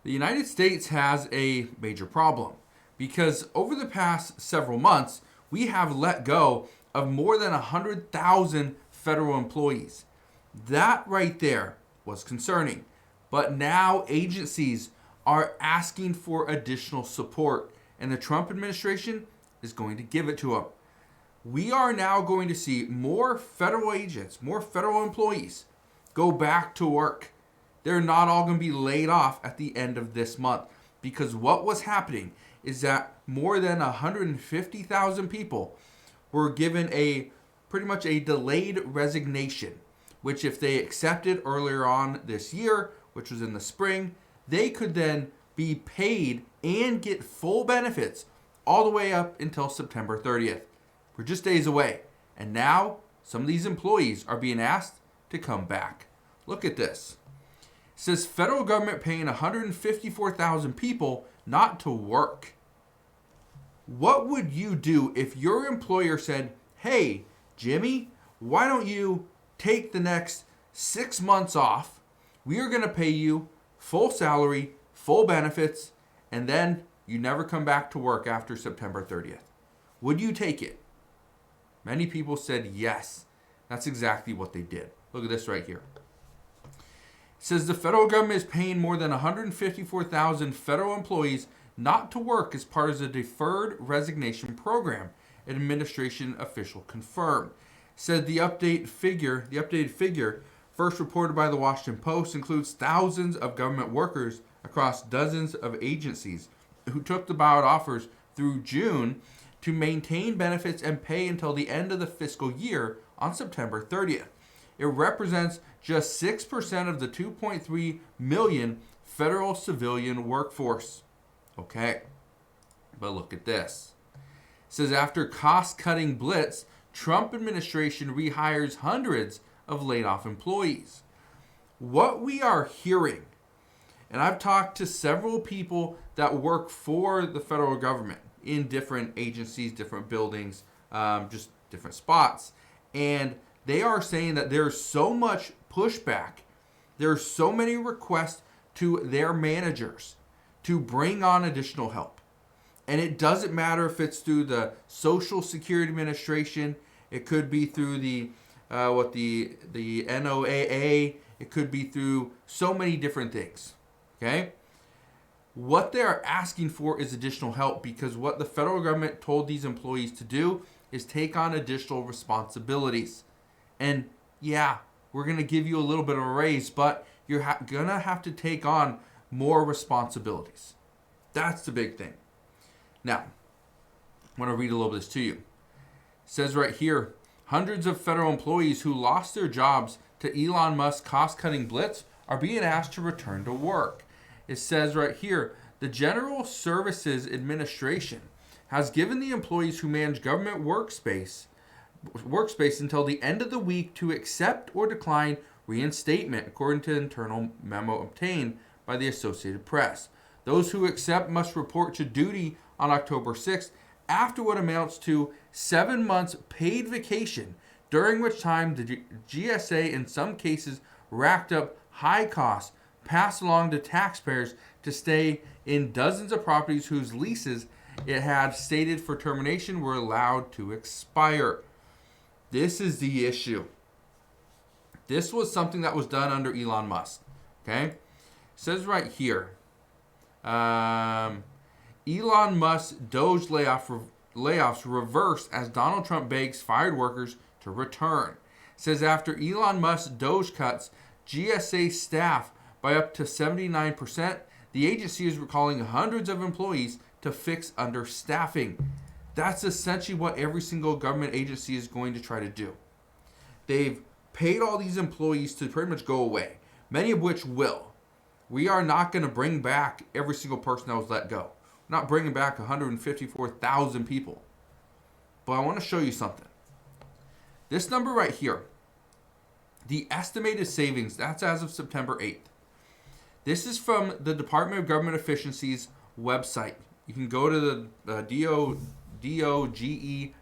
The United States has a major problem because over the past several months, we have let go of more than 100,000 federal employees. That right there was concerning. But now agencies are asking for additional support, and the Trump administration is going to give it to them. We are now going to see more federal agents, more federal employees go back to work. They're not all going to be laid off at the end of this month, because what was happening is that more than 150,000 people were given a pretty much a delayed resignation, which if they accepted earlier on this year, which was in the spring, they could then be paid and get full benefits all the way up until September 30th. We're just days away. And now some of these employees are being asked to come back. Look at this. It says federal government paying 154,000 people not to work. What would you do if your employer said, hey, Jimmy, why don't you take the next 6 months off? We are going to pay you full salary, full benefits, and then you never come back to work after September 30th. Would you take it? Many people said yes. That's exactly what they did. Look at this right here. It says the federal government is paying more than 154,000 federal employees not to work as part of the Deferred Resignation Program, an administration official confirmed. Said the updated figure, first reported by the Washington Post, includes thousands of government workers across dozens of agencies who took the buyout offers through June to maintain benefits and pay until the end of the fiscal year on September 30th. It represents just 6% of the 2.3 million federal civilian workforce. Okay, but look at this. It says after cost-cutting blitz, Trump administration rehires hundreds of laid-off employees. What we are hearing, and I've talked to several people that work for the federal government in different agencies, different buildings, just different spots, and they are saying that there's so much pushback, there's so many requests to their managers to bring on additional help. And it doesn't matter if it's through the Social Security Administration, it could be through the NOAA, it could be through so many different things. Okay? What they're asking for is additional help, because what the federal government told these employees to do is take on additional responsibilities. And yeah, we're going to give you a little bit of a raise, but you're going to have to take on more responsibilities. That's the big thing. Now, I want to read a little bit of this to you. It says right here, hundreds of federal employees who lost their jobs to Elon Musk's cost-cutting blitz are being asked to return to work. It says right here, the General Services Administration has given the employees who manage government workspace until the end of the week to accept or decline reinstatement, according to an internal memo obtained by the Associated Press. Those who accept must report to duty on October 6th after what amounts to 7 months paid vacation, during which time the GSA in some cases racked up high costs passed along to taxpayers to stay in dozens of properties whose leases it had stated for termination were allowed to expire. This is the issue. This was something that was done under Elon Musk. Okay? It says right here, Elon Musk's DOGE layoffs reverse as Donald Trump begs fired workers to return. It says after Elon Musk's DOGE cuts GSA staff by up to 79%, the agency is recalling hundreds of employees to fix understaffing. That's essentially what every single government agency is going to try to do. They've paid all these employees to pretty much go away, many of which will. We are not going to bring back every single person that was let go. We're not bringing back 154,000 people. But I want to show you something. This number right here, the estimated savings, that's as of September 8th. This is from the Department of Government Efficiency's website. You can go to the DOGE.gov,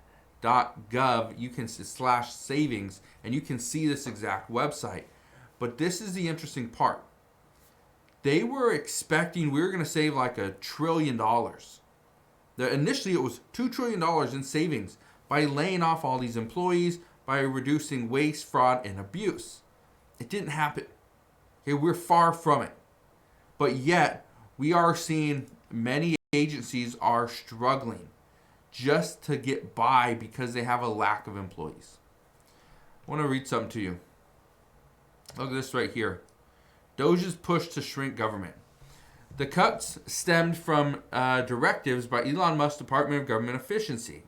you can /savings, and you can see this exact website. But this is the interesting part. they were expecting we were going to save like $1 trillion. Initially, it was $2 trillion in savings by laying off all these employees, by reducing waste, fraud, and abuse. It didn't happen. Okay, we're far from it. But yet, we are seeing many agencies are struggling just to get by because they have a lack of employees. I want to read something to you. Look at this right here. DOGE's push to shrink government. The cuts stemmed from directives by Elon Musk's Department of Government Efficiency.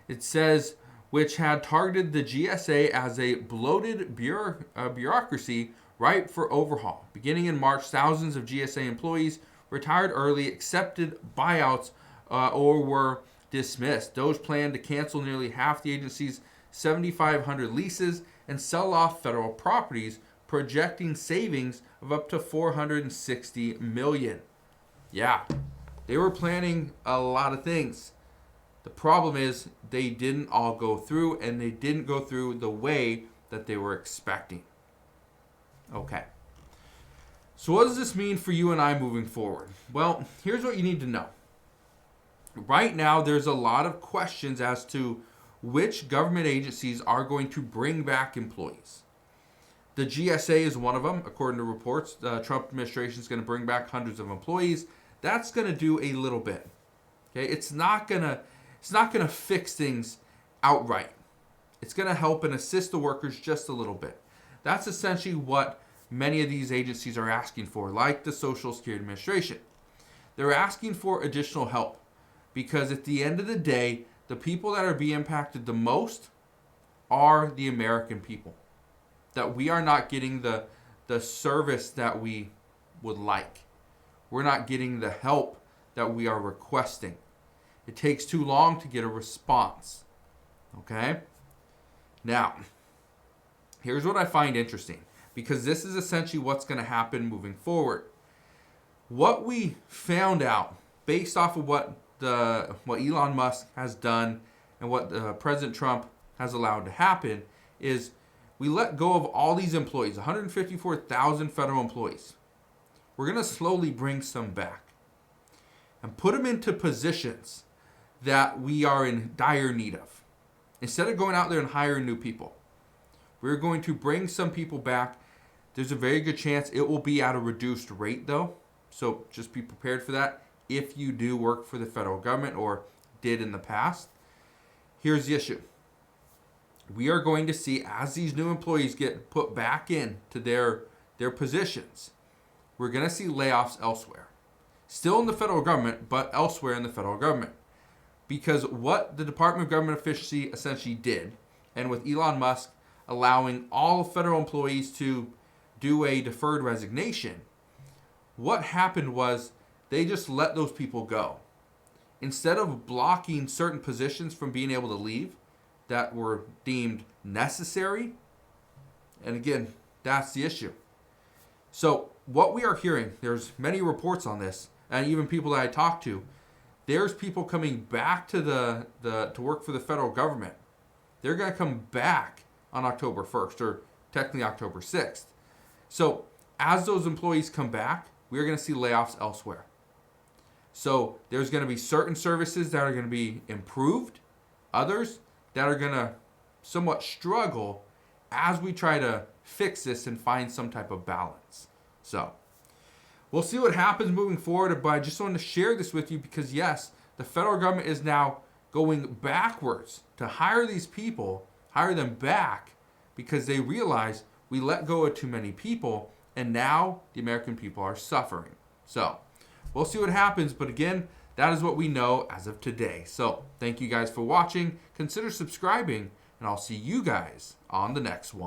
It says, which had targeted the GSA as a bloated bureaucracy ripe for overhaul. Beginning in March, thousands of GSA employees retired early, accepted buyouts, or were dismissed. DOGE planned to cancel nearly half the agency's 7,500 leases and sell off federal properties, projecting savings of up to $460 million. Yeah, they were planning a lot of things. The problem is they didn't all go through, and they didn't go through the way that they were expecting. Okay. So what does this mean for you and I moving forward? Well, here's what you need to know. Right now, there's a lot of questions as to which government agencies are going to bring back employees. The GSA is one of them, according to reports. The Trump administration is going to bring back hundreds of employees. That's going to do a little bit. Okay, it's not going to fix things outright. It's going to help and assist the workers just a little bit. That's essentially what many of these agencies are asking for, like the Social Security Administration. They're asking for additional help because at the end of the day, the people that are being impacted the most are the American people. That we are not getting the service that we would like. We're not getting the help that we are requesting. It takes too long to get a response. Okay? Now, here's what I find interesting, because this is essentially what's going to happen moving forward. What we found out based off of what Elon Musk has done and what President Trump has allowed to happen is we let go of all these employees, 154,000 federal employees. We're going to slowly bring some back and put them into positions that we are in dire need of. Instead of going out there and hiring new people, we're going to bring some people back. There's a very good chance it will be at a reduced rate, though. So just be prepared for that if you do work for the federal government or did in the past. Here's the issue. We are going to see, as these new employees get put back into their positions, we're going to see layoffs elsewhere. Still in the federal government, but elsewhere in the federal government. Because what the Department of Government Efficiency essentially did, and with Elon Musk allowing all federal employees to do a deferred resignation, what happened was they just let those people go. Instead of blocking certain positions from being able to leave that were deemed necessary, and again, that's the issue. So what we are hearing, there's many reports on this, and even people that I talk to, there's people coming back to to work for the federal government. They're going to come back on October 1st, or technically October 6th. So as those employees come back, we're going to see layoffs elsewhere. So there's going to be certain services that are going to be improved, others that are going to somewhat struggle as we try to fix this and find some type of balance. So we'll see what happens moving forward, but I just wanted to share this with you because, yes, the federal government is now going backwards to hire these people, hire them back, because they realize we let go of too many people, and now the American people are suffering. So we'll see what happens, but again, that is what we know as of today. So thank you guys for watching. Consider subscribing, and I'll see you guys on the next one.